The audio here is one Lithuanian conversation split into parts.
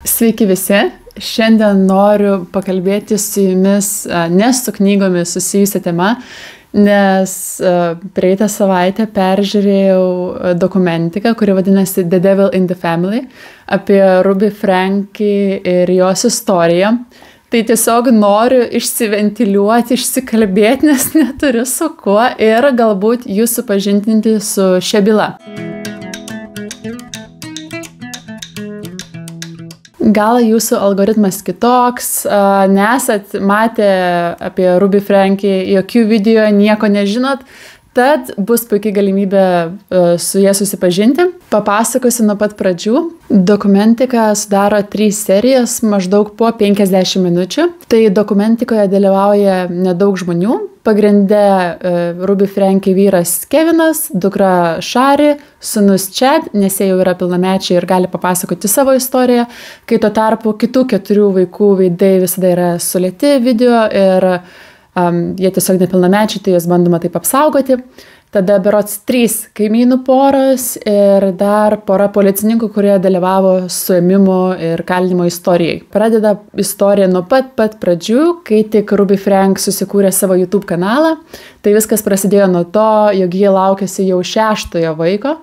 Sveiki visi. Šiandien noriu pakalbėti su jumis ne su knygomis susijusią temą, nes praeitą savaitę peržiūrėjau dokumentiką, kuri vadinasi The Devil in the Family, apie Ruby Franke ir jos istoriją. Tai tiesiog noriu išsiventiliuoti, išsikalbėti, nes neturiu su kuo ir galbūt jūs supažindinti su šia byla. Gal jūsų algoritmas kitoks, nesat matę apie Ruby Franke jokių video, nieko nežinot, tad bus puikiai galimybė su jie susipažinti. Papasakosiu nuo pat pradžių. Dokumentika sudaro 3 serijas, maždaug po 50 minučių. Tai dokumentikoje dalyvauja nedaug žmonių. Pagrinde Ruby Franke vyras Kevinas, dukra Shari, sūnus Chad, nes jie jau yra pilnamečiai ir gali papasakoti savo istoriją, kai tuo tarpu kitų 4 vaikų veidai visada yra sulėti video ir jie tiesiog nepilnamečiai, tai jas bandoma taip apsaugoti. Tada berods 3 kaimynų poros ir dar pora policininkų, kurie dalyvavo suėmimo ir kalinimo istorijai. Pradeda istoriją nuo pat pradžių, kai tik Ruby Franke susikūrė savo YouTube kanalą. Tai viskas prasidėjo nuo to, jog jie laukėsi jau 6-ojo vaiko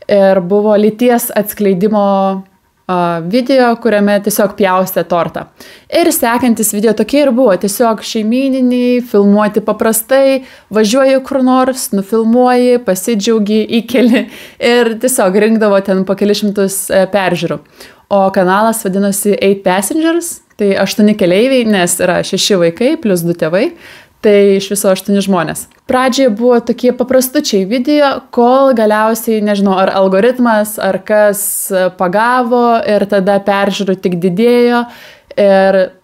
ir buvo lyties atskleidimo video, kuriame tiesiog pjaustė tortą. Ir sekantis video tokie ir buvo, tiesiog šeimyniniai, filmuoti paprastai, važiuoji kur nors, nufilmuoji, pasidžiaugi, įkeli ir tiesiog rinkdavo ten po kelius šimtus peržiūrų. O kanalas vadinosi 8 Passengers, tai 8 keleiviai, nes yra 6 vaikai plus 2 tėvai. Tai iš viso 8 žmonės. Pradžioje buvo tokie paprastučiai video, kol galiausiai, nežinau, ar algoritmas, ar kas pagavo ir tada peržiūrų tik didėjo ir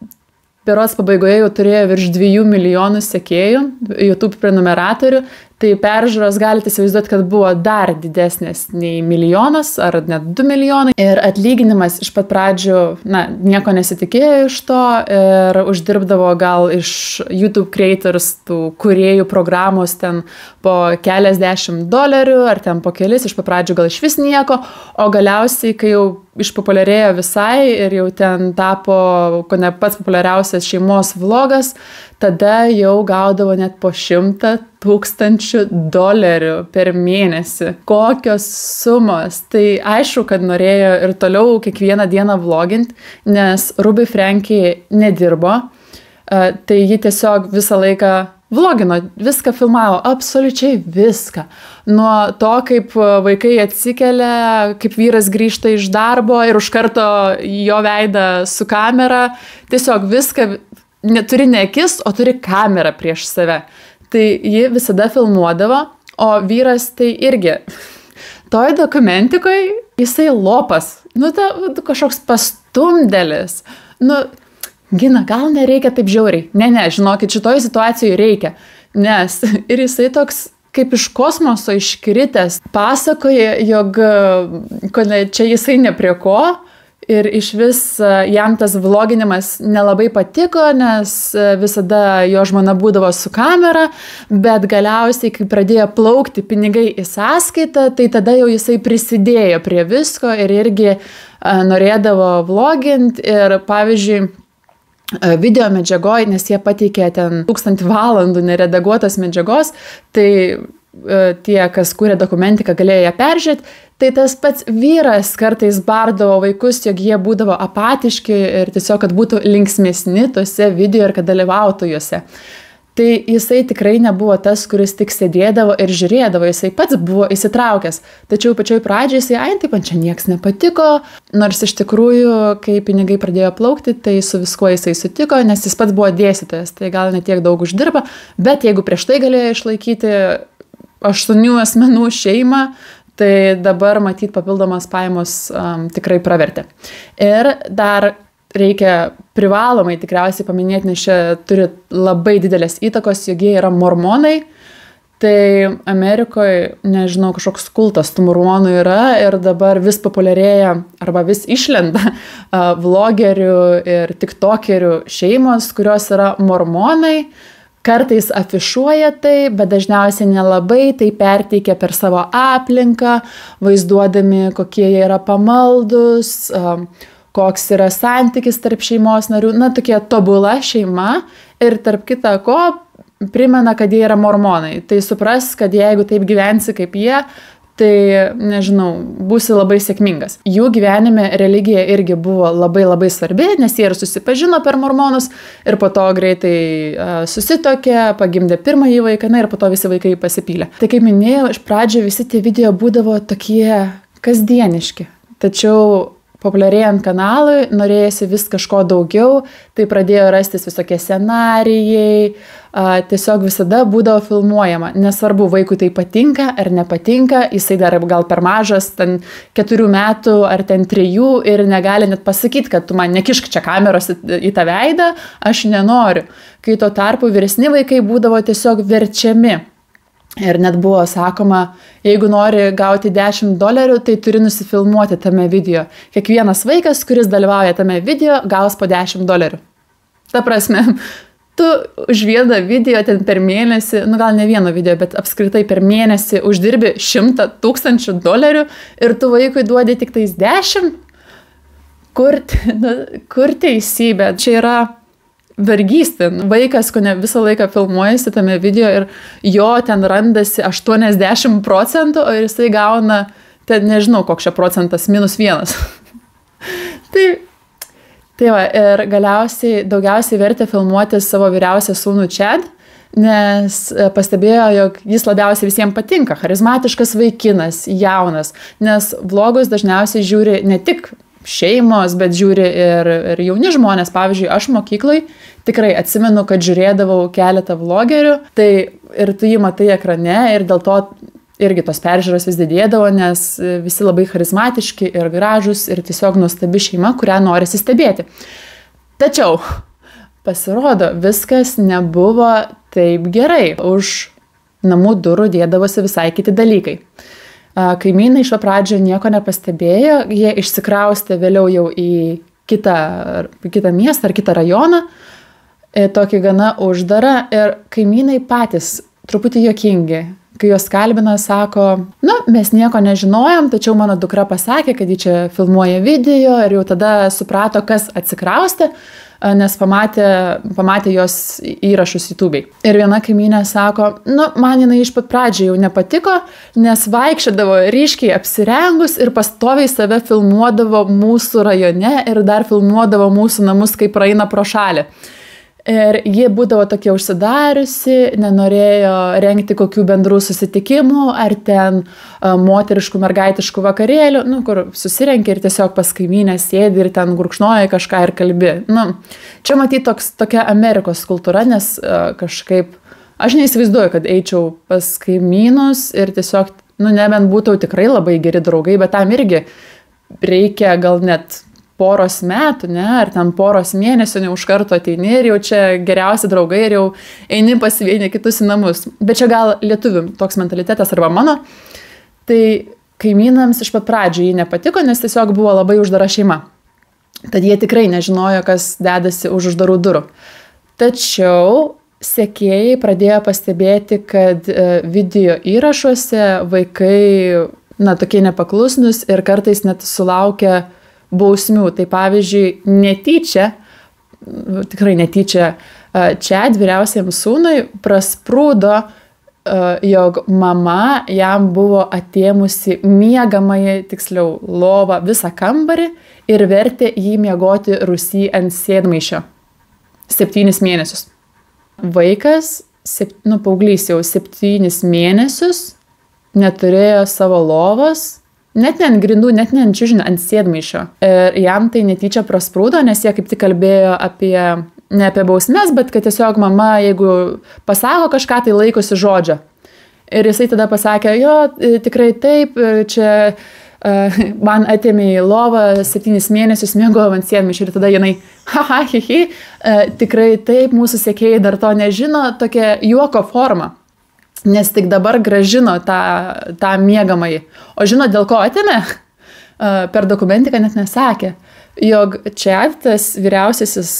berods pabaigoje jau turėjo virš 2 milijonų sekėjų, YouTube prenumeratorių, tai peržiūros galite įsivaizduoti, kad buvo dar didesnės nei milijonas ar net 2 milijonai. Ir atlyginimas iš pat pradžių, nieko nesitikėjo iš to ir uždirbdavo gal iš YouTube creators, tų kūrėjų programos ten po keliasdešimt $, ar ten po kelis, iš pat pradžių gal iš vis nieko, o galiausiai, kai jau išpopuliarėjo visai ir jau ten tapo kone pats populiariausias šeimos vlogas, tada jau gaudavo net po $100,000 per mėnesį. Kokios sumos. Tai aišku, kad norėjo ir toliau kiekvieną dieną vloginti, nes Ruby Franke nedirbo. Tai ji tiesiog visą laiką vlogino, viską filmavo, absoliučiai viską. Nuo to, kaip vaikai atsikelia, kaip vyras grįžta iš darbo ir už karto jo veidą su kamera, tiesiog viską neturi ne akis, o turi kamerą prieš save. Tai ji visada filmuodavo, o vyras tai irgi. Toj dokumentikoje jisai lopas, kažkoks pastumdelis. Gina, gal nereikia taip žiauriai. Ne, žinokit, šitoj situacijoje reikia. Nes ir jisai toks kaip iš kosmoso iškritęs pasakoja, jog čia jisai ne prie ko. Ir iš vis jam tas vloginimas nelabai patiko, nes visada jo žmona būdavo su kamera, bet galiausiai, kai pradėjo plaukti pinigai į sąskaitą, tai tada jau jisai prisidėjo prie visko ir irgi norėdavo vloginti. Ir pavyzdžiui, video medžiagoj, nes jie pateikė ten 1000 valandų neredaguotos medžiagos, tai tie, kas kūrė dokumentiką, galėjo ją peržiūrėti, tai tas pats vyras kartais bardavo vaikus, jog jie būdavo apatiški ir tiesiog, kad būtų linksmesni tose video ir kad dalyvautų juose. Tai jisai tikrai nebuvo tas, kuris tik sėdėdavo ir žiūrėdavo, jisai pats buvo įsitraukęs. Tačiau pačioj pradžioj jisai, taip man čia nieks nepatiko, nors iš tikrųjų, kai pinigai pradėjo plaukti, tai su viskuo jisai sutiko, nes jis pats buvo dėstytojas, tai gal netiek daug uždirba, bet jeigu prieš tai galėjo išlaikyti 8 asmenų šeimą, tai dabar matyt papildomas pajamos tikrai pravertė. Ir dar reikia privalomai tikriausiai paminėti, nes čia turi labai didelės įtakos, jog jie yra mormonai. Tai Amerikoje, nežinau, kažkoks kultas tų mormonų yra ir dabar vis populiarėja arba vis išlenda vlogerių ir tiktokerių šeimos, kurios yra mormonai. Kartais afišuoja tai, bet dažniausiai nelabai, tai perteikia per savo aplinką, vaizduodami, kokie jie yra pamaldus, koks yra santykis tarp šeimos narių, na, tokia tobula šeima ir tarp kita ko primena, kad jie yra mormonai. Tai supras, kad jeigu taip gyvensi kaip jie, tai, nežinau, būsi labai sėkmingas. Jų gyvenime religija irgi buvo labai labai svarbi, nes jie ir susipažino per mormonus ir po to greitai susitokė, pagimdė pirmąjį vaiką, na ir po to visi vaikai pasipylė. Tai kaip minėjau, iš pradžio visi tie video būdavo tokie kasdieniški. Tačiau populiarėjant kanalui, norėjosi vis kažko daugiau, tai pradėjo rastis visokie scenarijai, tiesiog visada būdavo filmuojama. Nesvarbu, vaikui tai patinka ar nepatinka, jisai dar gal per mažas, ten 4 metų ar ten 3 ir negali net pasakyti, kad tu man nekišk čia kameros į tą veidą, aš nenoriu. Kai tuo tarpu vyresni vaikai būdavo tiesiog verčiami. Ir net buvo sakoma, jeigu nori gauti $10, tai turi nusifilmuoti tame video. Kiekvienas vaikas, kuris dalyvauja tame video, gaus po $10. Ta prasme, tu už vieną video ten per mėnesį, nu gal ne vieną video, bet apskritai per mėnesį uždirbi $100,000 ir tu vaikui duodi tik tais 10? Kur teisybė? Čia yra vergystė. Vaikas, ko ne visą laiką filmuojasi tame video ir jo ten randasi 80%, o jisai gauna, ten nežinau, koks čia procentas, -1. Tai va, ir galiausiai daugiausiai vertė filmuoti savo vyriausią sūnų Chad, nes pastebėjo, jog jis labiausiai visiems patinka, charizmatiškas vaikinas, jaunas, nes vlogus dažniausiai žiūri ne tik šeimos, bet žiūri ir jauni žmonės. Pavyzdžiui, aš mokyklai tikrai atsimenu, kad žiūrėdavau keletą vlogerių, tai ir tu jį matai ekrane ir dėl to irgi tos peržiūros vis didėdavo, nes visi labai charizmatiški ir gražus ir tiesiog nuostabi šeima, kurią norisi stebėti. Tačiau pasirodo, viskas nebuvo taip gerai. Už namų durų dėdavosi visai kiti dalykai. Kaimynai iš pradžio nieko nepastebėjo, jie išsikraustė vėliau jau į kitą miestą ar kitą rajoną, tokį gana uždarą, ir kaimynai patys truputį juokingi. Kai jos kalbina, sako, mes nieko nežinojom, tačiau mano dukra pasakė, kad ji čia filmuoja video ir jau tada suprato, kas atsikraustė, nes pamatė jos įrašus YouTube'ai. Ir viena kaimynė sako, man jinai iš pat pradžių jau nepatiko, nes vaikščiodavo ryškiai apsirengus ir pastoviai save filmuodavo mūsų rajone ir dar filmuodavo mūsų namus, kai praeina pro šalį. Ir ji būdavo tokia užsidariusi, nenorėjo rengti kokių bendrų susitikimų ar ten moteriškų, mergaitiškų vakarėlių, kur susirenki ir tiesiog pas kaimynę sėdi ir ten gurkšnoja kažką ir kalbi. Čia matyti tokia Amerikos kultūra, nes kažkaip aš neįsivaizduoju, kad eičiau pas kaimynus ir tiesiog, nebent būtų tikrai labai geri draugai, bet tam irgi reikia gal net poros metų, ar ten poros mėnesių, ne už karto ateini ir jau čia geriausi draugai ir jau eini pas vieni kitus į namus. Bet čia gal lietuvių toks mentalitetas arba mano. Tai kaimynams iš pat pradžių jį nepatiko, nes tiesiog buvo labai uždara šeima. Tad jie tikrai nežinojo, kas dedasi už uždarų durų. Tačiau sekėjai pradėjo pastebėti, kad video įrašuose vaikai, tokie nepaklusnus ir kartais net sulaukia bausmių. Tai pavyzdžiui, tikrai netyčia, Chad vyriausiam sūnui prasprūdo, jog mama jam buvo atėmusi miegamąjį, tiksliau lovą, visą kambarį ir vertė jį miegoti rūsy ant sėdmaišio 7 mėnesius. Vaikas, paauglys jau 7 mėnesius neturėjo savo lovos, net ne ant grindų, net ne ant čiužinio, ant sėdmaišio. Ir jam tai netyčia prasprūdo, nes jie kaip tik kalbėjo ne apie bausmes, bet kad tiesiog mama, jeigu pasako kažką, tai laikosi žodžio. Ir jisai tada pasakė, jo, tikrai taip, čia man atėmė į lovą 7 mėnesius, miegojau ant sėdmaišio. Ir tada jinai, tikrai taip, mūsų sekėjai dar to nežino, tokia juoko forma. Nes tik dabar grąžino tą miegamąjį. O žino, dėl ko atėmė? Per dokumentiką net nesakė. Jog Chad, tas vyriausiasis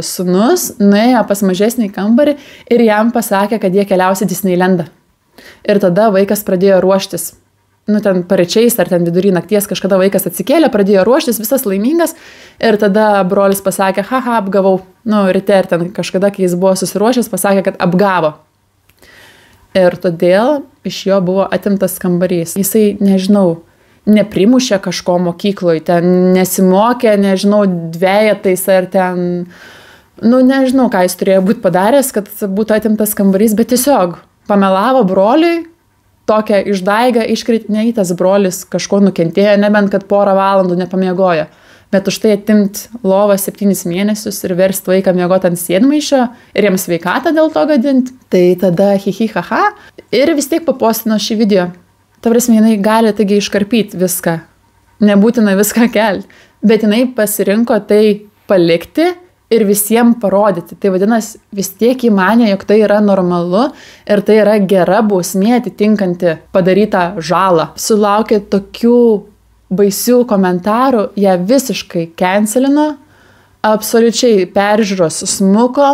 sūnus, nuėjo pas mažesnį kambarį ir jam pasakė, kad jie keliausi Disneylandą. Ir tada vaikas pradėjo ruoštis. nu, ten paryčiais ar ten vidury nakties kažkada vaikas atsikėlė, pradėjo ruoštis, visas laimingas ir tada brolis pasakė, haha, apgavau, nu, ryte ir ten kažkada, kai jis buvo susiruošęs, pasakė, kad apgavo. Ir todėl iš jo buvo atimtas kambarys. Jisai, nežinau, neprimušė kažko mokykloje, ten nesimokė, nežinau, dvejetais ar ten, nu, nežinau, ką jis turėjo būti padaręs, kad būtų atimtas kambarys, bet tiesiog pamelavo broliui, tokią išdaigą iškritinė, tas brolis kažko nukentėjo, nebent kad porą valandų nepamiegojo. Bet už tai atimt lovą 7 mėnesius ir versti vaiką miegoti ant sėdmaišio ir jiems sveikatą dėl to gadinti, tai tada hihi haha ir vis tiek papostino šį video. Ta prasme, jinai gali taigi iškarpyti viską, nebūtina viską kelti, bet jinai pasirinko tai palikti ir visiems parodyti. Tai vadinasi, vis tiek įmanė, jog tai yra normalu ir tai yra gera bausmė atitinkanti padarytą žalą. Sulaukė tokių baisių komentarų, ją visiškai cancelino, absoliučiai peržiūros smuko,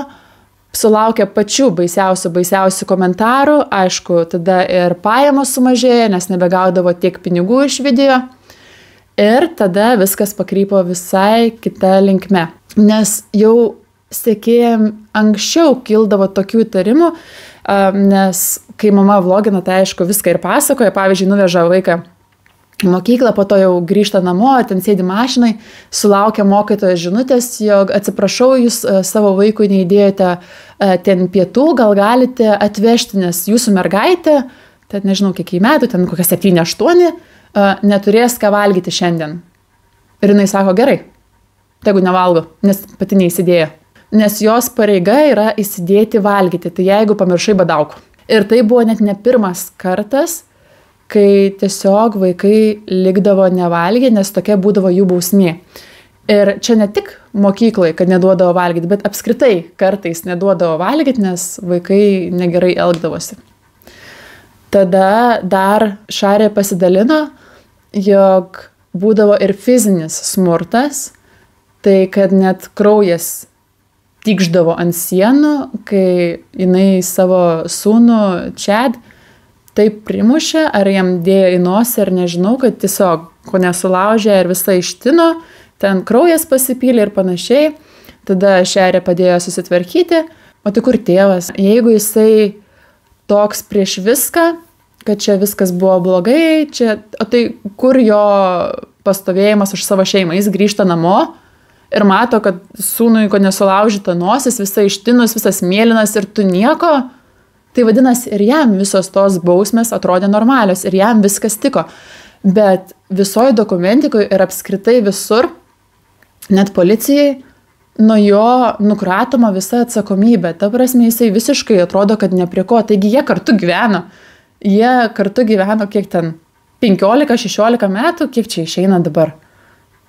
sulaukė pačių baisiausių komentarų, aišku, tada ir pajamos sumažėjo, nes nebegaudavo tiek pinigų iš video ir tada viskas pakrypo visai kita linkme. Nes jau sekėjam anksčiau kildavo tokių įtarimų, nes kai mama vlogina, tai aišku viską ir pasakoja, pavyzdžiui, nuveža vaiką į mokyklą, po to jau grįžta namo, ten sėdi mašinai, sulaukia mokytojo žinutės, jog atsiprašau, jūs savo vaikui neįdėjote ten pietų, gal galite atvežti, nes jūsų mergaitė, ten nežinau kiek metų, ten kokia 7-8, neturės ką valgyti šiandien. Ir jinai sako, gerai, tegu nevalgo, nes pati neįsidėjo. Nes jos pareiga yra įsidėti valgyti, tai jeigu pamiršai badauk. Ir tai buvo net ne pirmas kartas, kai tiesiog vaikai likdavo nevalgyti, nes tokia būdavo jų bausmė. Ir čia ne tik mokykloje, kad neduodavo valgyti, bet apskritai kartais neduodavo valgyti, nes vaikai negerai elgdavosi. Tada dar Šarė pasidalino, jog būdavo ir fizinis smurtas, tai kad net kraujas tykšdavo ant sienų, kai jinai savo sūnų Chad taip primušė, ar jam dėjo į nosį, ar nežinau, kad tiesiog ko nesulaužė ir visą ištino, ten kraujas pasipylė ir panašiai. Tada Šarė padėjo susitvarkyti, o tai kur tėvas? Jeigu jisai toks prieš viską, kad čia viskas buvo blogai, o tai kur jo pastovėjimas už savo šeimą? Jis grįžta namo ir mato, kad sūnui ko nesulaužyta nosis, visa ištinus, visas mėlynas ir tu nieko. Tai vadinasi, ir jam visos tos bausmės atrodė normalios ir jam viskas tiko. Bet visoje dokumentikoje ir apskritai visur, net policijai, nuo jo nukratoma visa atsakomybė. Ta prasme, jisai visiškai atrodo, kad ne prie ko. Taigi jie kartu gyveno. Jie kartu gyveno kiek ten 15-16 metų, kiek čia išeina dabar.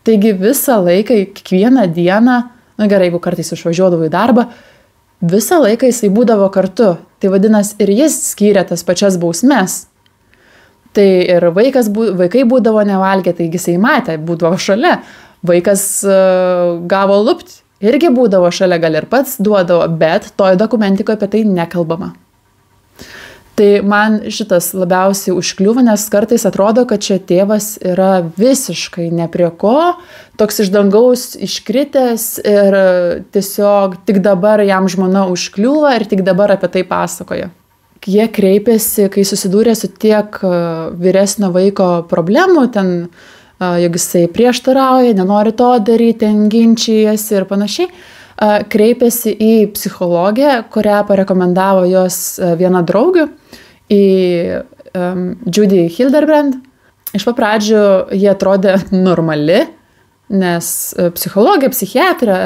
Taigi visą laiką, kiekvieną dieną, nu gerai, jeigu kartais išvažiuodavo į darbą, visą laiką jisai būdavo kartu. Tai vadinasi, ir jis skyrė tas pačias bausmes. Tai ir vaikai būdavo nevalgę, taigi jisai matė, būdavo šalia. Vaikas gavo lupt, irgi būdavo šalia, gal ir pats duodavo, bet toj dokumentikoje apie tai nekalbama. Tai man šitas labiausiai užkliuvo, nes kartais atrodo, kad čia tėvas yra visiškai ne prie ko, toks iš dangaus iškritęs ir tiesiog tik dabar jam žmona užkliūva ir tik dabar apie tai pasakoja. Jie kreipėsi, kai susidūrė su tiek vyresnio vaiko problemų, ten, jog jisai prieštarauja, nenori to daryti, ginčijasi ir panašiai, kreipėsi į psichologę, kurią parekomendavo jos viena draugių, į Judy Hildebrand. Iš pradžių jie atrodė normali, nes psichologija, psichiatrė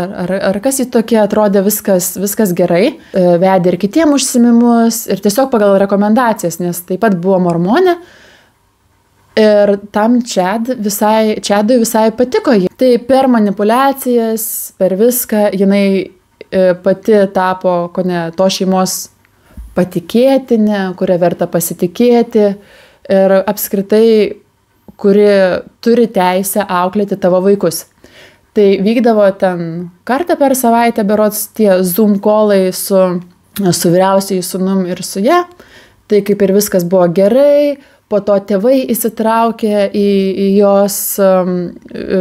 ar kas į tokie atrodė viskas gerai, vedė ir kitiem užsiėmimus ir tiesiog pagal rekomendacijas, nes taip pat buvo mormonė. Ir tam Chadui visai patiko jį. Tai per manipulacijas, per viską, jinai pati tapo to šeimos patikėtinė, kurią verta pasitikėti ir apskritai, kuri turi teisę auklėti tavo vaikus. Tai vykdavo ten kartą per savaitę berods tie Zoom callai su vyriausiai sūnum ir su ja. Tai kaip ir viskas buvo gerai. po to tėvai įsitraukė į jos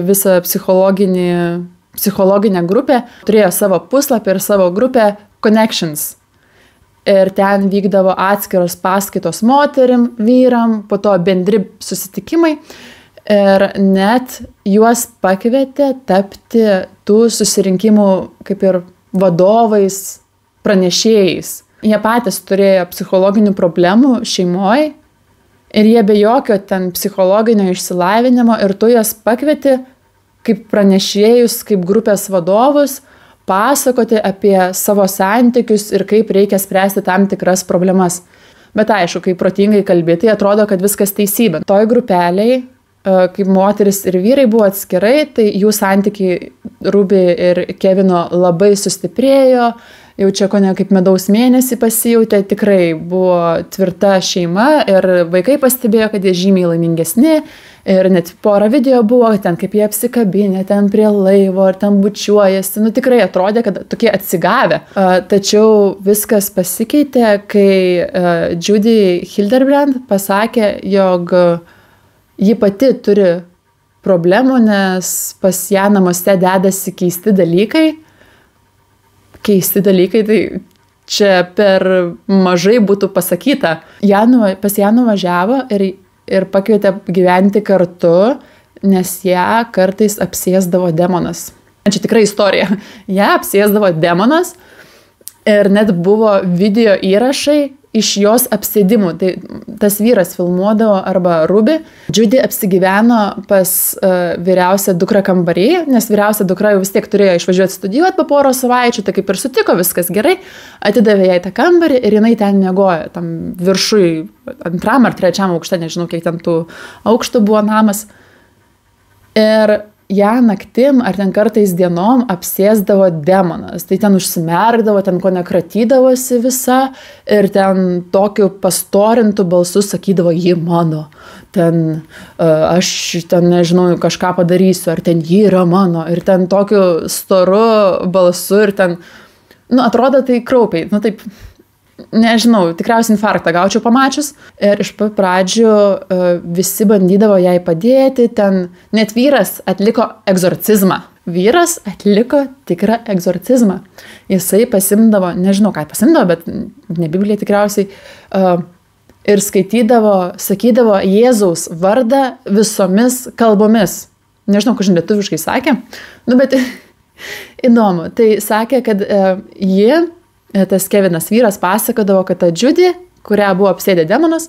visą psichologinę grupę, turėjo savo puslapį ir savo grupę Connections. Ir ten vykdavo atskiros paskaitos moterim, vyram, po to bendri susitikimai. Ir net juos pakvietė tapti tų susirinkimų kaip ir vadovais, pranešėjais. Jie patys turėjo psichologinių problemų šeimoje ir jie be jokio ten psichologinio išsilavinimo ir tu juos pakvieti kaip pranešėjus, kaip grupės vadovus, pasakoti apie savo santykius ir kaip reikia spręsti tam tikras problemas. Bet aišku, kai protingai kalbėti, tai atrodo, kad viskas teisybė. Toj grupeliai, kaip moteris ir vyrai buvo atskirai, tai jų santykiai Ruby ir Kevino labai sustiprėjo, jau čia kone kaip medaus mėnesį pasijautė, tikrai buvo tvirta šeima ir vaikai pastebėjo, kad jie žymiai laimingesni. Ir net porą video buvo, ten kaip jie apsikabinė, ten prie laivo, ar ten bučiuojasi. Nu tikrai atrodė, kad tokie atsigavę. Tačiau viskas pasikeitė, kai Judy Hildebrandt pasakė, jog ji pati turi problemų, nes pas ją namuose dedasi keisti dalykai. Keisti dalykai, tai čia per mažai būtų pasakyta. Pas ją nuvažiavo ir pakvietė gyventi kartu, nes ją kartais apsėsdavo demonas. Čia tikrai istorija. Ją apsėsdavo demonas ir net buvo video įrašai iš jos apsėdimų. Tai tas vyras filmuodavo arba Ruby. Judy apsigyveno pas vyriausią dukrą kambarį, nes vyriausia dukra jau vis tiek turėjo išvažiuoti studijuoti po porą savaičių, tai kaip ir sutiko, viskas gerai. Atidavė jai tą kambarį ir jinai ten miegojo, tam viršui, 2. ar 3. aukšte, nežinau, kiek ten tų aukštų buvo namas. Ir ją naktim ar ten kartais dienom apsėsdavo demonas. Tai ten užsimerkdavo, ten ko nekratydavosi visa ir ten tokiu pastorintų balsu sakydavo, ji mano. Ten aš ten nežinau, kažką padarysiu, ar ten ji yra mano. Ir ten tokiu storu balsu ir ten, nu atrodo tai kraupiai, nu taip, nežinau, tikriausiai infarktą gaučiau pamačius. Ir iš pradžių visi bandydavo jai padėti, ten net vyras atliko egzorcizmą. Vyras atliko tikrą egzorcizmą. Jisai pasimdavo, nežinau ką pasimdavo, bet ne Biblija tikriausiai, ir skaitydavo, sakydavo Jėzaus vardą visomis kalbomis. Nežinau, kažin lietuviškai sakė, nu bet įdomu. Tai sakė, kad tas Kevinas vyras pasakodavo, kad ta Judy, kurią buvo apsėdę demonas,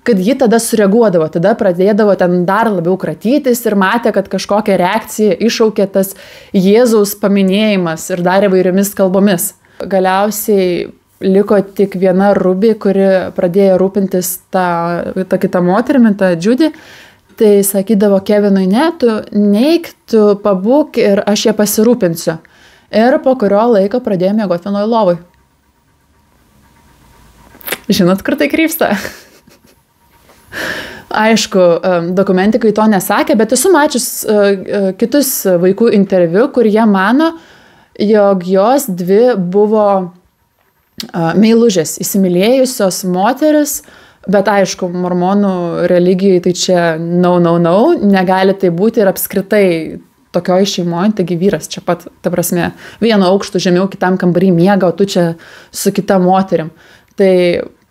kad ji tada sureaguodavo, tada pradėdavo ten dar labiau kratytis ir matė, kad kažkokią reakciją iššaukė tas Jėzaus paminėjimas ir dar įvairiomis kalbomis. Galiausiai liko tik viena Ruby, kuri pradėjo rūpintis tą kitą moterimi, tą Judy. Tai sakydavo Kevinui, ne, tu neik, tu pabūk ir aš ją pasirūpinsiu. Ir po kurio laiko pradėjo miegoti vienoj lovoj. Žinot, kur tai krypsta? Aišku, dokumentikai to nesakė, bet esu mačius kitus vaikų interviu, kur jie mano, jog jos dvi buvo meilužės, įsimylėjusios moteris, bet aišku, mormonų religijai tai čia no, negali tai būti ir apskritai tokioj šeimoje, taigi vyras čia pat, ta prasme, vieno aukštų žemiau kitam kambarį miega, o tu čia su kita moterim. Tai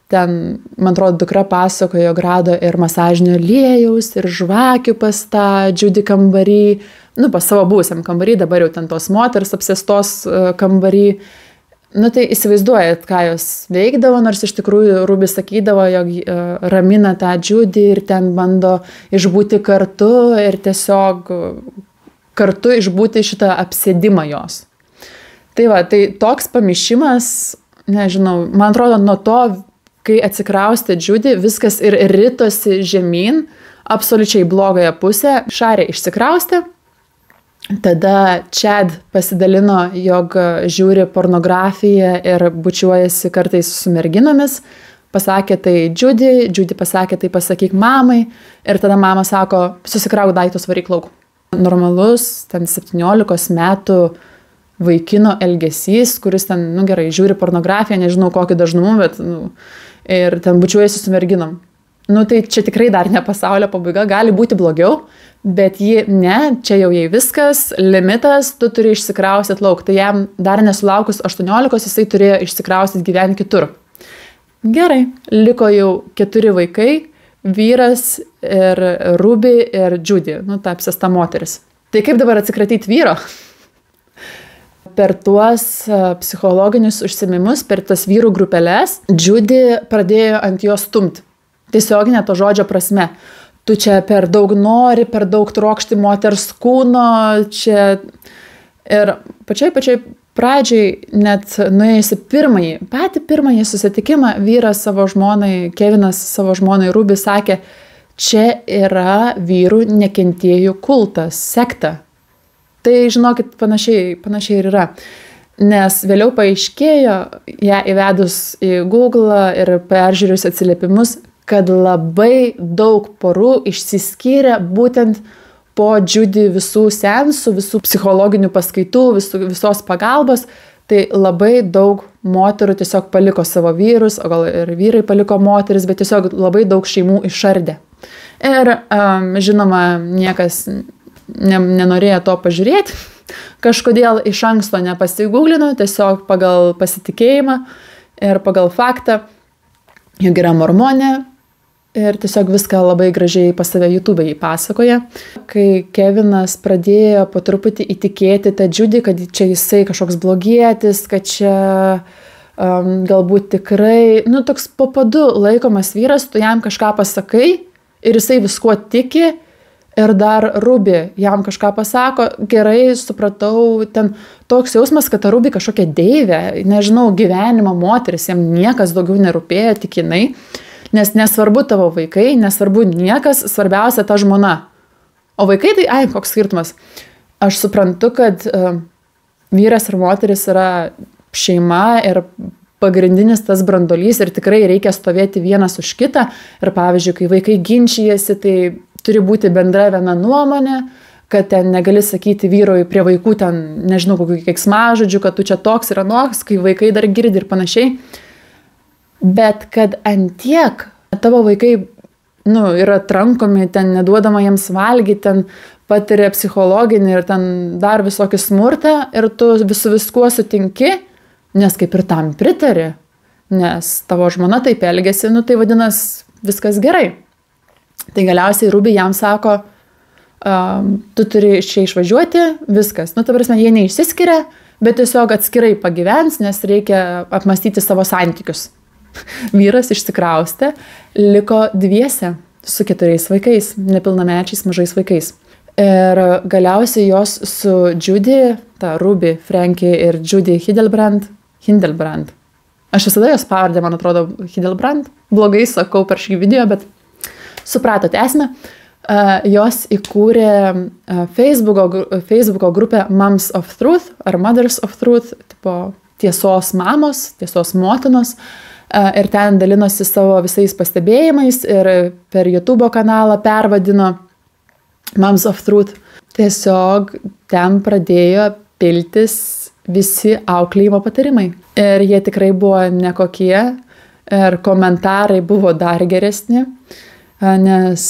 ten, man atrodo, dukra pasakojo, jog rado ir masažinio aliejaus, ir žvakių pas tą Judy kambarį, nu, pas savo buvusiam kambarį, dabar jau ten tos moters apsėstos kambarį. Nu, tai įsivaizduojat, ką jos veikdavo, nors iš tikrųjų Ruby sakydavo, jog ramina tą Judy ir ten bando išbūti kartu ir tiesiog kartu išbūti šitą apsėdimą jos. Tai va, tai toks pamišimas, nežinau, man atrodo, nuo to, kai atsikraustė Judy, viskas ir ritosi žemyn, absoliučiai blogąją pusę, Šarė išsikraustė, tada Chad pasidalino, jog žiūri pornografiją ir bučiuojasi kartais su merginomis, pasakė tai Judy pasakė tai pasakyk mamai ir tada mama sako, susikrauk daiktus, varyk lauk. Normalus, ten 17 metų vaikino elgesys, kuris ten, nu gerai, žiūri pornografiją, nežinau kokiu dažnumu, bet, nu, ir ten bučiuojasi su merginom. nu tai čia tikrai dar ne pasaulio pabaiga, gali būti blogiau, bet čia jau jai viskas, limitas, tu turi išsikraustyt lauk. Tai jam dar nesulaukus 18 jisai turėjo išsikraustyt gyventi kitur. Gerai, liko jau 4 vaikai, vyras ir Ruby ir Judy, nu ta apsėsta moteris. Tai kaip dabar atsikratyti vyro? Per tuos psichologinius užsiėmimus, per tas vyrų grupeles, Judy pradėjo ant jos stumti. Tiesioginė to žodžio prasme. Tu čia per daug nori, per daug trokšti moters kūno, čia. Ir pačiai pradžiai, net nuėjusi patį pirmąjį susitikimą, vyras savo žmonai, Kevinas savo žmonai Ruby sakė, čia yra vyrų nekentėjų kultas, sekta. Tai, žinokit, panašiai ir yra. Nes vėliau paaiškėjo, ją įvedus į Google ir peržiūrėjus atsiliepimus, kad labai daug porų išsiskyrė būtent po Judy visų seansų, visų psichologinių paskaitų, visos pagalbos. Tai labai daug moterų tiesiog paliko savo vyrus, o gal ir vyrai paliko moteris, bet tiesiog labai daug šeimų išardė. Ir žinoma, niekas nenorėjo to pažiūrėti. Kažkodėl iš anksto nepasigūglino, tiesiog pagal pasitikėjimą ir pagal faktą, jog yra mormonė. Ir tiesiog viską labai gražiai pas save YouTube įpasakoja. Kai Kevinas pradėjo po truputį įtikėti tą Judy, kad čia jisai kažkoks blogietis, kad čia galbūt tikrai, nu toks popadu laikomas vyras, tu jam kažką pasakai ir jisai viskuo tiki ir dar Ruby jam kažką pasako, gerai, supratau, ten toks jausmas, kad ta Ruby kažkokia deivė, nežinau, gyvenimo moteris, jam niekas daugiau nerūpėjo, tik jinai. Nes nesvarbu tavo vaikai, nesvarbu niekas, svarbiausia ta žmona. O vaikai tai, koks skirtumas. Aš suprantu, kad vyras ir moteris yra šeima ir pagrindinis tas brandolys ir tikrai reikia stovėti vienas už kitą. Ir pavyzdžiui, kai vaikai ginčijasi, tai turi būti bendra viena nuomonė, kad ten negali sakyti vyrui prie vaikų ten, nežinau, kokių keiksmažodžių, kad tu čia toks ir anoks, kai vaikai dar girdi ir panašiai. Bet kad antiek tavo vaikai yra trankomi, ten neduodama jiems valgyti, ten patiria psichologinį ir ten dar visokį smurtą ir tu viskuo sutinki, nes kaip ir tam pritari, nes tavo žmona taip elgiasi, tai vadinas viskas gerai. Tai galiausiai Ruby jam sako, tu turi čia išvažiuoti, viskas. Ta prasme, jie neišsiskiria, bet tiesiog atskirai pagyvens, nes reikia apmastyti savo santykius. Vyras išsikraustė, liko dviese su 4 vaikais, nepilnamečiais mažais vaikais. Ir galiausiai jos su Judy, ta Ruby, Frankie ir Judy Hildebrandt. Aš visada jos pavardę, man atrodo, Hildebrandt. Blogai sakau per šį video, bet supratote esmę. Jos įkūrė Facebooko grupę Moms of Truth ar Mothers of Truth, tipo tiesos mamos, tiesos motinos. Ir ten dalinosi savo visais pastebėjimais ir per YouTube kanalą pervadino Moms of Truth. Tiesiog ten pradėjo piltis visi auklėjimo patarimai. Ir jie tikrai buvo nekokie ir komentarai buvo dar geresni, nes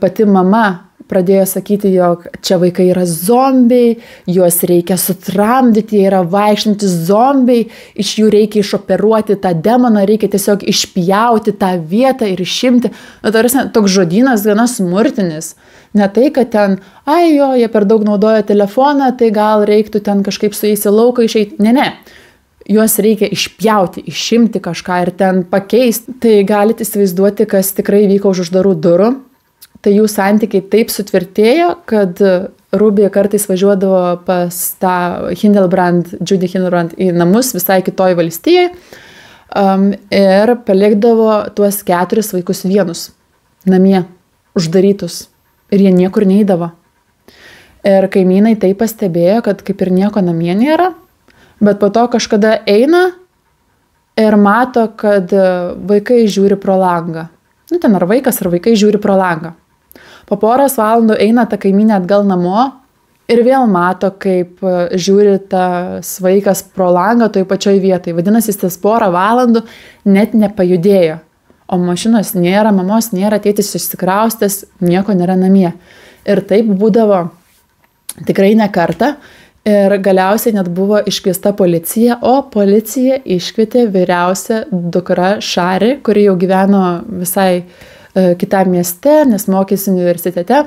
pati mama pradėjo sakyti, jog čia vaikai yra zombiai, juos reikia sutramdyti, jie yra vaikštantys zombiai, iš jų reikia išoperuoti tą demoną, reikia tiesiog išpjauti tą vietą ir išimti. Toks žodynas gana smurtinis. Ne tai, kad ten, jie per daug naudoja telefoną, tai gal reiktų ten kažkaip su jais į lauką išeiti. Ne. Juos reikia išpjauti, išimti kažką ir ten pakeisti. Tai galite įsivaizduoti, kas tikrai vyko už uždarų durų. Tai jų santykiai taip sutvirtėjo, kad Ruby kartais važiuodavo pas tą Judy Hildebrandt į namus visai kitoj valstijai ir palikdavo tuos 4 vaikus vienus namie, uždarytus. Ir jie niekur neidavo. Ir kaimynai tai pastebėjo, kad kaip ir nieko namie nėra, bet po to kažkada eina ir mato, kad vaikai žiūri pro langą. Ten ar vaikas, ar vaikai žiūri pro langą. Po 4 valandų eina ta kaimynė atgal namo ir vėl mato, kaip žiūri tas vaikas pro langą toj pačioj vietoj. Vadinasi, tas 4 valandų net nepajudėjo. o mašinos nėra, mamos nėra, tėtis išsikraustęs, nieko nėra namie. Ir taip būdavo tikrai ne kartą. Ir galiausiai net buvo iškviesta policija, o policija iškvietė vyriausią dukrą Šari, kuri jau gyveno visai kitam mieste, nes mokėsi universitete.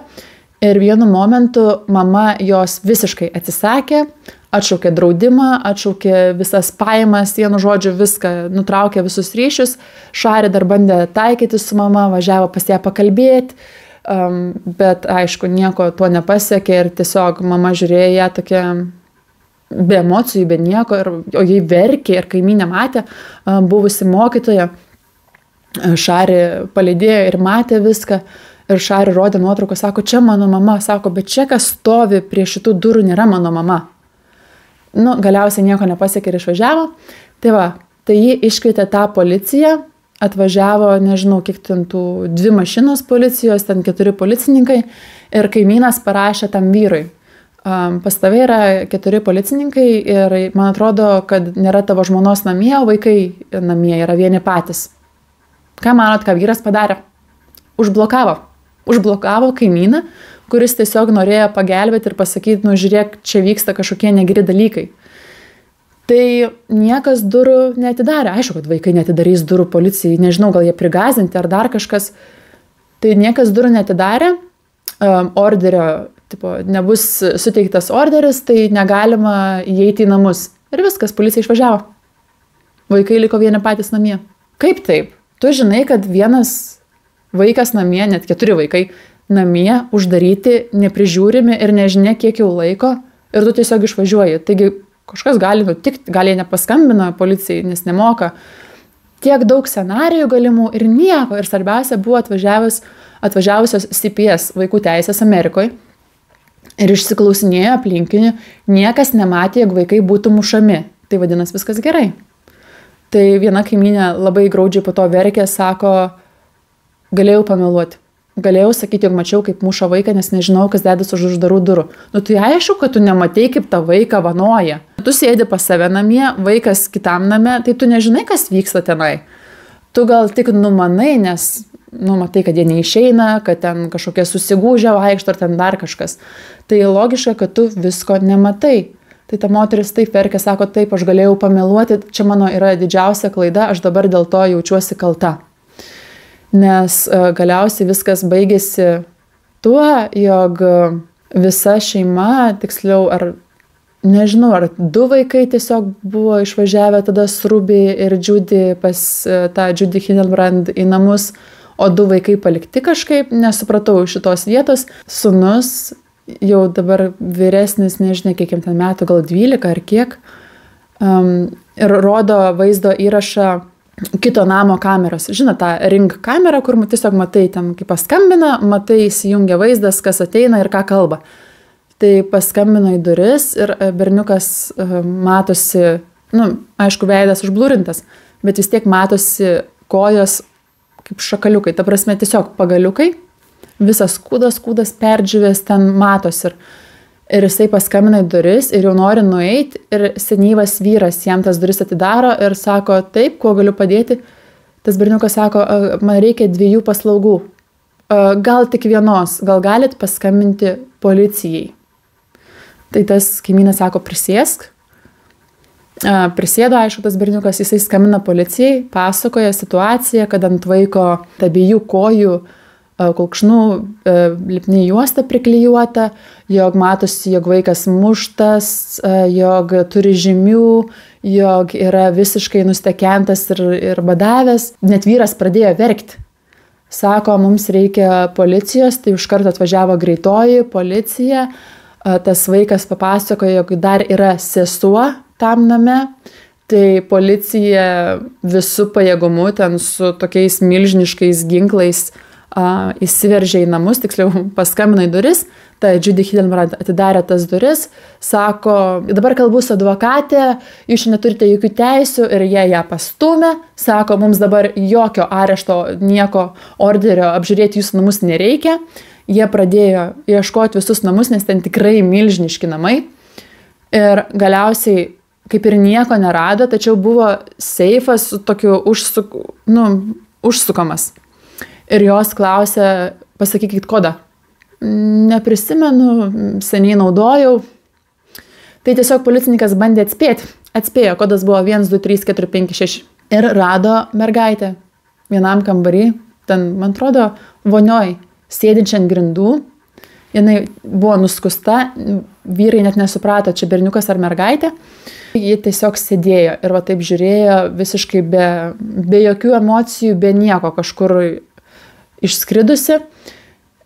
Ir vienu momentu mama jos visiškai atsisakė, atšaukė draudimą, atšaukė visas pajamas, vienu žodžiu viską, nutraukė visus ryšius. Šari dar bandė taikyti su mama, važiavo pas ją pakalbėti. Bet aišku, nieko tuo nepasiekė ir tiesiog mama žiūrėjo ją tokia be emocijų, be nieko, o jai verkė ir kaimynė matė, buvusi mokytoja. Šari palydėjo ir matė viską ir Šari rodė nuotrauką, sako, čia mano mama, sako, bet čia kas stovi prie šitų durų nėra mano mama. Galiausiai nieko nepasiekė ir išvažiavo. Tai ji iškvietė tą policiją. Atvažiavo, nežinau, kiek ten tų 2 mašinos policijos, ten 4 policininkai ir kaimynas parašė tam vyrui. Pas tave yra 4 policininkai ir man atrodo, kad nėra tavo žmonos namie, o vaikai namie yra vieni patys. Ką manot, ką vyras padarė? Užblokavo kaimyną, kuris tiesiog norėjo pagelbėti ir pasakyti, žiūrėk, čia vyksta kažkokie negeri dalykai. Tai niekas durų neatidarė. Aišku, kad vaikai neatidarys durų policijai, nežinau, gal jie prigazinti ar dar kažkas. Tai niekas durų neatidarė, orderio, nebus suteiktas orderis, tai negalima įeiti į namus. Ir viskas, policija išvažiavo. Vaikai liko vieni patys namie. Kaip taip? Tu žinai, kad vienas vaikas namie, net 4 vaikai namie uždaryti, neprižiūrimi ir nežinia kiek jau laiko ir tu tiesiog išvažiuoji. Taigi kažkas gali nutikti, gal jie nepaskambina policijai, nes nemoka. Tiek daug scenarijų galimų ir nieko. Ir svarbiausia buvo atvažiavusios CPS vaikų teisės Amerikoje ir išsiklausinėjo aplinkinių, niekas nematė, jog vaikai būtų mušami. Tai vadinasi viskas gerai. Tai viena kaimynė labai graudžiai po to verkė, sako, galėjau pameluoti. Galėjau sakyti, jog mačiau, kaip muša vaiką, nes nežinau, kas dedas už uždarų durų. Tai aišku, kad tu nematei, kaip tą vaiką vanoja. Tu sėdi pas save namie, vaikas kitam name, tai tu nežinai, kas vyksta tenai. Tu gal tik numanai, nes matai, kad jie neišeina, kad ten kažkokie susigūžę vaikšto ar ten dar kažkas. Tai logiška, kad tu visko nematai. Tai ta moteris taip verkė, sako, taip, aš galėjau pameluoti, čia mano yra didžiausia klaida, aš dabar dėl to jaučiuosi kalta. Nes galiausiai viskas baigėsi tuo, jog visa šeima, tiksliau, nežinau, ar 2 vaikai tiesiog buvo išvažiavę tada su Ruby ir Judy pas tą Judy Hillenbrand į namus, o 2 vaikai palikti kažkaip, nesupratau šitos vietos. Sūnus jau dabar vyresnis, nežinau, kiek ten metų, gal 12 ar kiek, ir rodo vaizdo įrašą kito namo kameros. Žinot, tą ring kamerą, kur tiesiog matai, ten kaip paskambina, matai, įsijungia vaizdas, kas ateina ir ką kalba. Tai paskambino į duris ir berniukas matosi, aišku, veidas užblūrintas, bet vis tiek matosi kojos kaip šakaliukai. Ta prasme, tiesiog pagaliukai, visas kūdas perdžiūvęs ten matosi. Ir jisai paskambina į duris ir jau nori nueiti ir senyvas vyras jam tas duris atidaro ir sako, taip, kuo galiu padėti. Tas berniukas sako, man reikia 2 paslaugų. Gal tik vienos, gal galit paskambinti policijai. Tai tas kaimynas sako, prisėsk. Prisėdo, aišku, tas berniukas, jisai skambina policijai, pasakoja situaciją, kad ant vaiko abiejų kojų kulkšnų lipni juosta priklijuota, jog matosi, jog vaikas muštas, jog turi žymių, jog yra visiškai nustekentas ir badavęs. Net vyras pradėjo verkti. Sako, mums reikia policijos, tai iš karto atvažiavo greitoji policija. Tas vaikas papasakojo, jog dar yra sesuo tam name. Tai policija visų pajėgumu ten su tokiais milžiniškais ginklais įsiveržė į namus, tiksliau paskambino į duris, ta Judy Hillenbrand atidarė tas duris, sako, dabar kalbu su advokatė, jūs neturite jokių teisių ir jie ją pastumė, sako, mums dabar jokio arešto, nieko orderio apžiūrėti jūsų namus nereikia. Jie pradėjo ieškoti visus namus, nes ten tikrai milžiniški namai ir galiausiai kaip ir nieko nerado, tačiau buvo seifas su tokiu užsukamas. Ir jos klausė, pasakykit kodą. Neprisimenu, seniai naudojau. Tai tiesiog policininkas bandė atspėti. Atspėjo, kodas buvo 1, 2, 3, 4, 5, 6. Ir rado mergaitę vienam kambarį, ten, man atrodo, vonioj, sėdinčią ant grindų. Jinai buvo nuskusta, vyrai net nesuprato, čia berniukas ar mergaitė. Ji tiesiog sėdėjo ir va taip žiūrėjo visiškai be jokių emocijų, be nieko, kažkur išskridusi.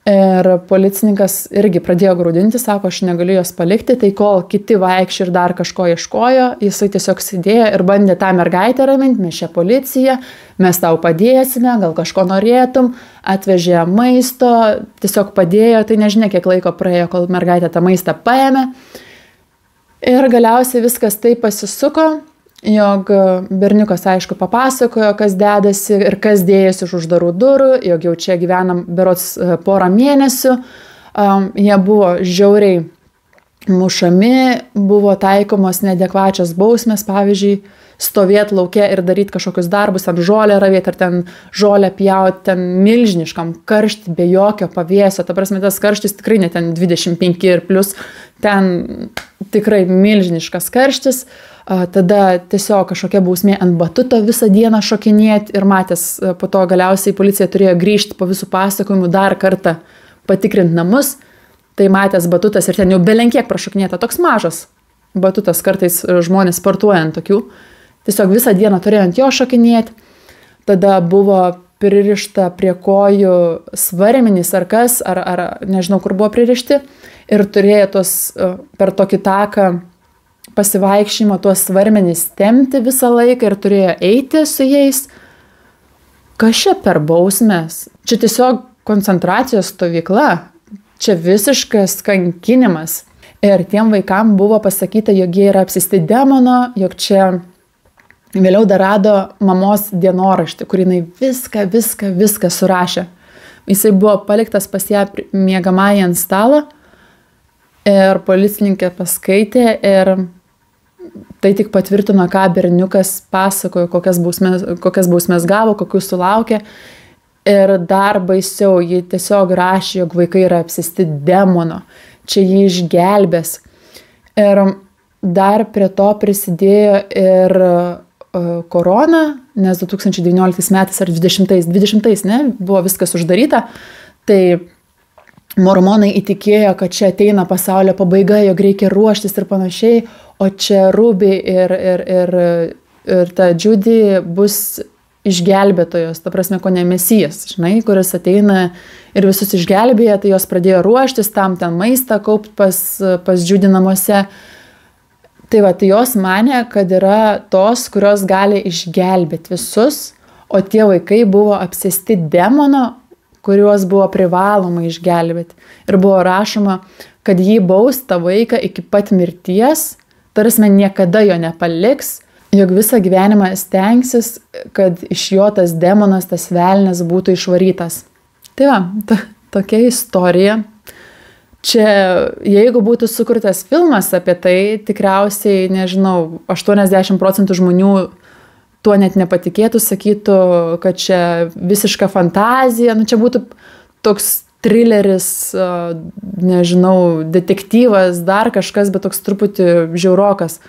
Ir policininkas irgi pradėjo grūdinti, sako, aš negaliu jos palikti, tai kol kiti vaikščiai ir dar kažko ieškojo, jisai tiesiog sėdėjo ir bandė tą mergaitę raminti, mes čia policija, mes tau padėsime, gal kažko norėtum, atvežė maisto, tiesiog padėjo, tai nežinia, kiek laiko praėjo, kol mergaitė tą maistą paėmė. Ir galiausiai viskas taip pasisuko, jog berniukas, aišku, papasakojo, kas dedasi ir kas dėjosi už uždarų durų, jog jau čia gyvenam berods porą mėnesių. Jie buvo žiauriai mušami, buvo taikomos neadekvačios bausmės, pavyzdžiui, stovėti lauke ir daryti kažkokius darbus, ant žolę ravėti, ar ten žolę pjauti, ten milžiniškam karštį, be jokio pavėsio. Ta prasme, tas karštis tikrai ne ten 25 ir plus, ten tikrai milžiniškas karštis. Tada tiesiog kažkokia bausmė ant batuto visą dieną šokinėti ir matęs, po to galiausiai policija turėjo grįžti po visų pasakojimų dar kartą patikrinti namus. Tai matęs batutas ir ten jau belenkiek prašokinėta, toks mažas batutas, kartais žmonės sportuoja ant tokių. Tiesiog visą dieną turėjo ant jo šokinėti. Tada buvo pririšta prie kojų svarmenys ar kas, ar nežinau, kur buvo pririšti. Ir turėjo tos per tokį taką pasivaikščiojimą tuos svarmenys tempti visą laiką ir turėjo eiti su jais. Kas čia per bausmės? Čia tiesiog koncentracijos stovykla. Čia visiškas kankinimas. Ir tiem vaikam buvo pasakyta, jog jie yra apsėsti demono, jog čia vėliau dar rado mamos dienoraštį, kur jinai viską surašė. Jisai buvo paliktas pas ją miegamąjį ant stalo ir policininkė paskaitė ir tai tik patvirtino, ką berniukas pasakojo, kokias bausmės gavo, kokių sulaukė. Ir dar baisiau, ji tiesiog rašė, jog vaikai yra apsėsti demono. Čia jį išgelbės. Ir dar prie to prisidėjo ir korona, nes 2019 metais ar 2020, ne, buvo viskas uždaryta. Tai mormonai įtikėjo, kad čia ateina pasaulio pabaiga, jog reikia ruoštis ir panašiai. O čia Ruby ir ta Judy bus išgelbėtojos, ta prasme, ko ne mesijas, žinai, kuris ateina ir visus išgelbėja, tai jos pradėjo ruoštis tam ten maistą kaupti pas Judy namuose. Tai va, tai jos manė, kad yra tos, kurios gali išgelbėti visus, o tie vaikai buvo apsėsti demono, kuriuos buvo privaloma išgelbėti. Ir buvo rašoma, kad jį baus tą vaiką iki pat mirties, tarsi niekada jo nepaliks, jog visą gyvenimą stengsis, kad iš jo tas demonas, tas velnias būtų išvarytas. Tai va, tokia istorija. Čia, jeigu būtų sukurtas filmas apie tai, tikriausiai, nežinau, 80% žmonių tuo net nepatikėtų, sakytų, kad čia visiška fantazija, čia būtų toks trileris, nežinau, detektyvas, dar kažkas, bet toks truputį žiaurokas.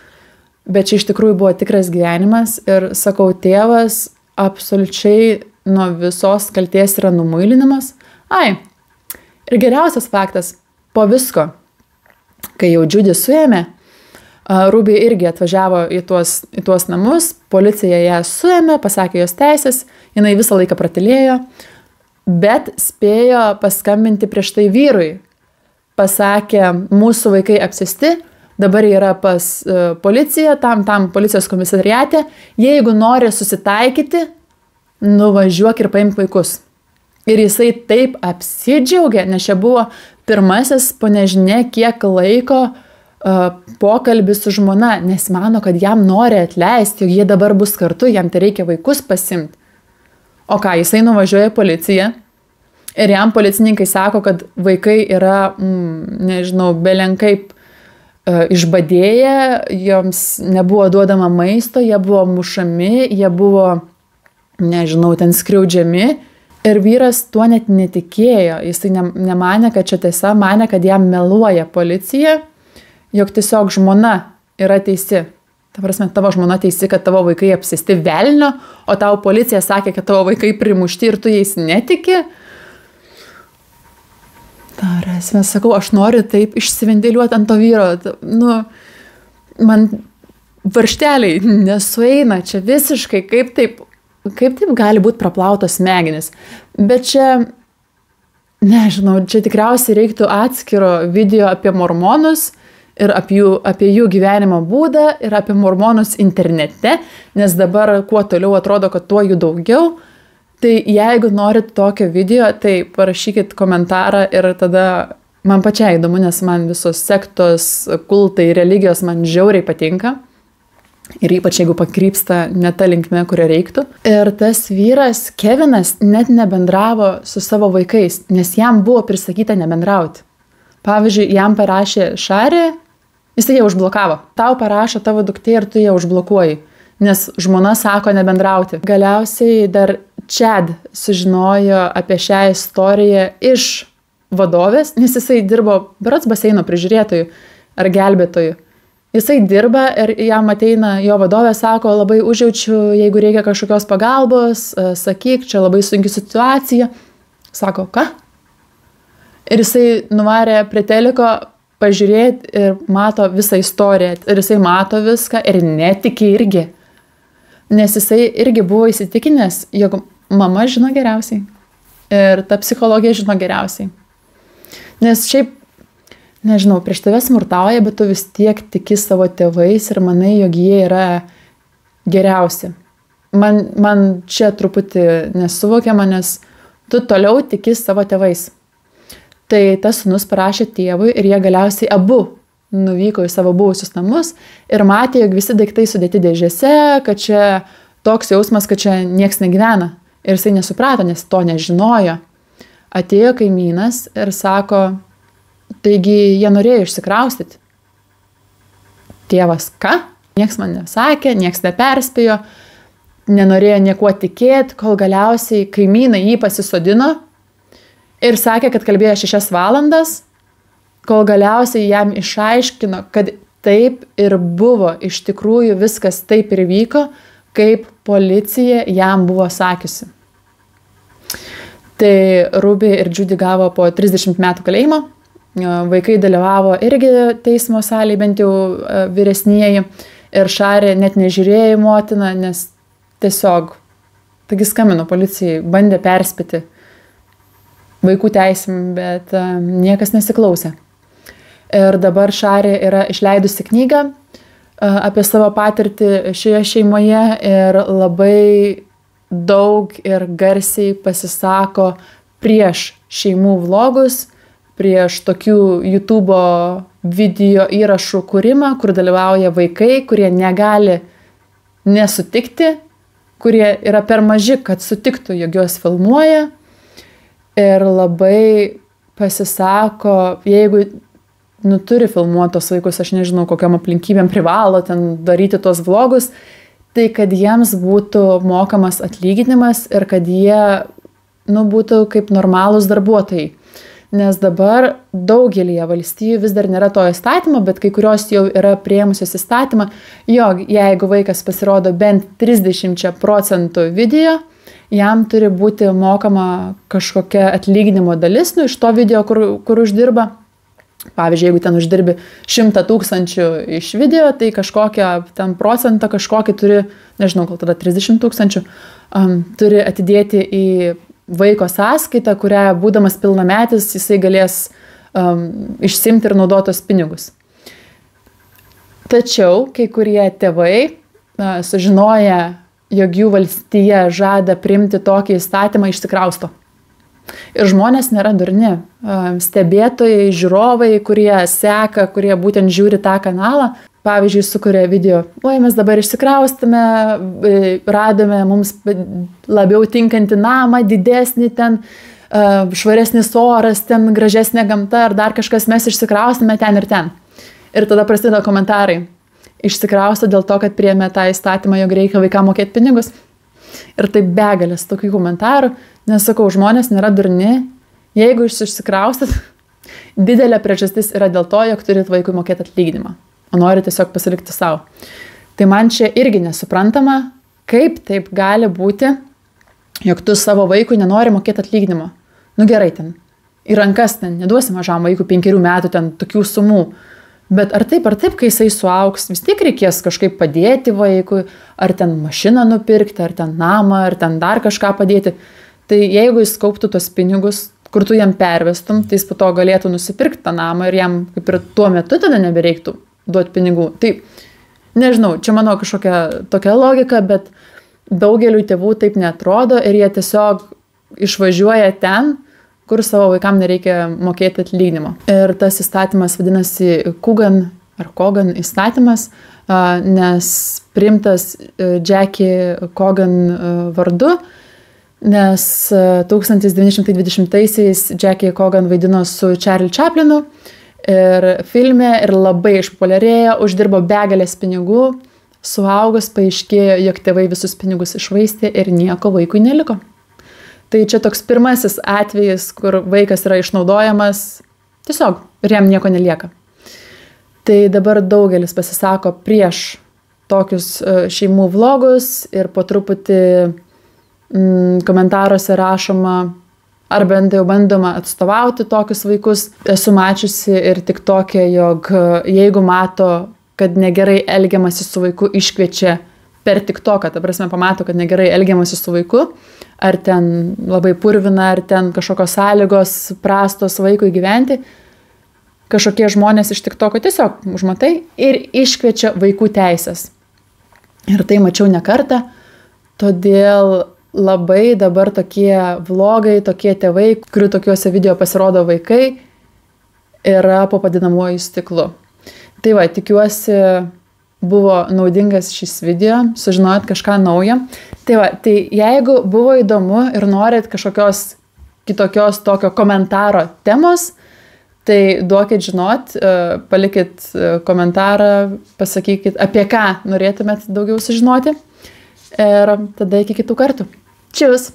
Bet čia iš tikrųjų buvo tikras gyvenimas ir, sakau, tėvas absoliučiai nuo visos kaltės yra numuilinamas. Ir geriausias faktas, po visko, kai jau Judy suėmė, Ruby irgi atvažiavo į tuos namus, policija ją suėmė, pasakė jos teisės, jinai visą laiką pratilėjo, bet spėjo paskambinti prieš tai vyrui. Pasakė, mūsų vaikai apsėsti, dabar yra pas policiją, tam policijos komisariate, jeigu nori susitaikyti, nuvažiuok ir paimk vaikus. Ir jisai taip apsidžiaugė, nes čia buvo pirmasis po nežinia kiek laiko pokalbis su žmona, nes mano, kad jam nori atleisti, jog jie dabar bus kartu, jam tai reikia vaikus pasimti. O ką, jisai nuvažiuoja policija ir jam policininkai sako, kad vaikai yra, nežinau, belenkaip išbadėję, joms nebuvo duodama maisto, jie buvo mušami, jie buvo nežinau, ten skriaudžiami. Ir vyras tuo net netikėjo. Jisai nemanė, kad čia tiesa, manė, kad jam meluoja policija, jog tiesiog žmona yra teisi. Ta prasme, tavo žmona teisi, kad tavo vaikai apsėsti velnio, o tau policija sakė, kad tavo vaikai primušti ir tu jais netiki. Ta prasme, sakau, aš noriu taip išsiventiliuoti ant to vyro. Nu, man varšteliai nesueina čia visiškai, kaip taip gali būti praplautos smegenis. Bet čia, nežinau, čia tikriausiai reiktų atskiro video apie mormonus ir apie jų gyvenimo būdą ir apie mormonus internete, nes dabar kuo toliau atrodo, kad tuo jų daugiau. Tai jeigu norit tokio video, tai parašykit komentarą ir tada man pačiai įdomu, nes man visos sektos, kultai, religijos man žiauriai patinka. Ir ypač jeigu pakrypsta ne ta linkme, kurio reiktų. Ir tas vyras, Kevinas, net nebendravo su savo vaikais, nes jam buvo prisakyta nebendrauti. Pavyzdžiui, jam parašė Šarė, jis ją užblokavo. Tau parašo tavo duktė ir tu ją užblokuoji, nes žmona sako nebendrauti. Galiausiai dar Chad sužinojo apie šią istoriją iš vadovės, nes jisai dirbo berods baseino prižiūrėtojų ar gelbėtojų. Jisai dirba ir jam ateina jo vadovė, sako, labai užjaučiu, jeigu reikia kažkokios pagalbos, sakyk, čia labai sunki situacija. Sako, ką? Ir jisai nuvarė prie teliko pažiūrėti ir mato visą istoriją. Ir jisai mato viską ir netiki irgi. Nes jisai irgi buvo įsitikinęs, jog mama žino geriausiai. Ir ta psichologija žino geriausiai. Nes šiaip, nežinau, prieš tave smurtauja, bet tu vis tiek tiki savo tėvais ir manai, jog jie yra geriausi. Man čia truputį nesuvokiama, nes tu toliau tiki savo tėvais. Tai tas sūnus parašė tėvui ir jie galiausiai abu nuvyko į savo buvusius namus ir matė, jog visi daiktai sudėti dėžėse, kad čia toks jausmas, kad čia nieks negyvena. Ir jisai nesuprato, nes to nežinojo. Atėjo kaimynas ir sako, taigi jie norėjo išsikraustyti. Tėvas, ką? Nieks man nesakė, nieks neperspėjo, nenorėjo niekuo tikėti, kol galiausiai kaimynai jį pasisodino ir sakė, kad kalbėjo 6 valandas, kol galiausiai jam išaiškino, kad taip ir buvo, iš tikrųjų viskas taip ir vyko, kaip policija jam buvo sakiusi. Tai Ruby ir Judy gavo po 30 metų kalėjimo. Vaikai dalyvavo irgi teismo salėje, bent jau vyresnieji. Ir Šarė net nežiūrėjo į motiną, nes tiesiog, taigi skambino policijai, bandė perspėti vaikų teisėm, bet niekas nesiklausė. Ir dabar Šarė yra išleidusi knygą apie savo patirtį šioje šeimoje ir labai daug ir garsiai pasisako prieš šeimų vlogus, prieš tokių YouTube video įrašų kūrimą, kur dalyvauja vaikai, kurie negali nesutikti, kurie yra per maži, kad sutiktų, jog juos filmuoja. Ir labai pasisako, jeigu turi filmuotos vaikus, aš nežinau, kokiam aplinkybėm privalo ten daryti tos vlogus, tai kad jiems būtų mokamas atlyginimas ir kad jie būtų kaip normalūs darbuotojai. Nes dabar daugelyje valstijų vis dar nėra to įstatymo, bet kai kurios jau yra priėmusios įstatymą, jog jeigu vaikas pasirodo bent 30% video, jam turi būti mokama kažkokia atlyginimo dalis iš to video, kur uždirba. Pavyzdžiui, jeigu ten uždirbi 100 000 iš video, tai kažkokią ten procentą kažkokį turi, nežinau, gal tada 30 000, turi atidėti į vaiko sąskaitą, kurią būdamas pilnametis jisai galės išsimti ir naudotos pinigus. Tačiau kai kurie tėvai sužinoję, jog jų valstija žada priimti tokį įstatymą, išsikrausto. Ir žmonės nėra durni. Stebėtojai, žiūrovai, kurie seka, kurie būtent žiūri tą kanalą, pavyzdžiui, sukuria video, oi, mes dabar išsikraustame, radome mums labiau tinkantį namą, didesnį ten, švaresnis oras, ten gražesnė gamta, ar dar kažkas, mes išsikraustame ten ir ten. Ir tada prasideda komentarai. Išsikrausto dėl to, kad priėmė tą įstatymą, jog reikia vaikam mokėti pinigus. Ir tai begalės tokių komentarų, nes sakau, žmonės nėra durni, jeigu jūs išsikraustat, didelė priežastis yra dėl to, jog turit vaikui mokėti atlyginimą, o nori tiesiog pasilikti savo. Tai man čia irgi nesuprantama, kaip taip gali būti, jog tu savo vaikui nenori mokėti atlyginimo. Nu gerai ten, į rankas ten, neduosi mažam vaikui 5 metų ten tokių sumų, bet ar taip, kai jisai suaugs, vis tiek reikės kažkaip padėti vaikui, ar ten mašiną nupirkti, ar ten namą, ar ten dar kažką padėti. Tai jeigu jis kauptų tos pinigus, kur tu jam pervestum, tai jis po to galėtų nusipirkti tą namą ir jam kaip ir tuo metu tada nebereiktų duoti pinigų. Tai nežinau, čia mano kažkokia tokia logika, bet daugeliu tėvų taip neatrodo ir jie tiesiog išvažiuoja ten, kur savo vaikam nereikia mokėti atlyginimo. Ir tas įstatymas vadinasi Kogan įstatymas, nes priimtas Jackie Kogan vardu, nes 1920-aisiais Jackie Kogan vaidino su Charlie Chaplinu ir filme ir labai išpopuliarėjo, uždirbo begalės pinigų, suaugus paaiškėjo, jog tėvai visus pinigus iššvaistė ir nieko vaikui neliko. Tai čia toks pirmasis atvejis, kur vaikas yra išnaudojamas tiesiog ir jam nieko nelieka. Tai dabar daugelis pasisako prieš tokius šeimų vlogus ir po truputį komentaruose rašoma, ar bent jau bandoma atstovauti tokius vaikus. Esu mačiusi ir tik tokia, jog jeigu mato, kad negerai elgiamasi su vaiku, iškviečia per TikToką, ta prasme pamato, kad negerai elgiamasi su vaiku, ar ten labai purvina, ar ten kažkokios sąlygos prastos vaikui gyventi, kažkokie žmonės iš TikToko tiesiog užmatai ir iškviečia vaikų teisės. Ir tai mačiau ne kartą, todėl labai dabar tokie vlogai, tokie tėvai, kurių tokiuose video pasirodo vaikai, yra po padidinamuoju stiklu. Tai va, tikiuosi, buvo naudingas šis video, sužinojot kažką naujo. Tai va, tai jeigu buvo įdomu ir norit kažkokios kitokios tokio komentaro temos, tai duokit žinot, palikit komentarą, pasakykit, apie ką norėtumėt daugiau sužinoti. Ir tada iki kitų kartų. Čius!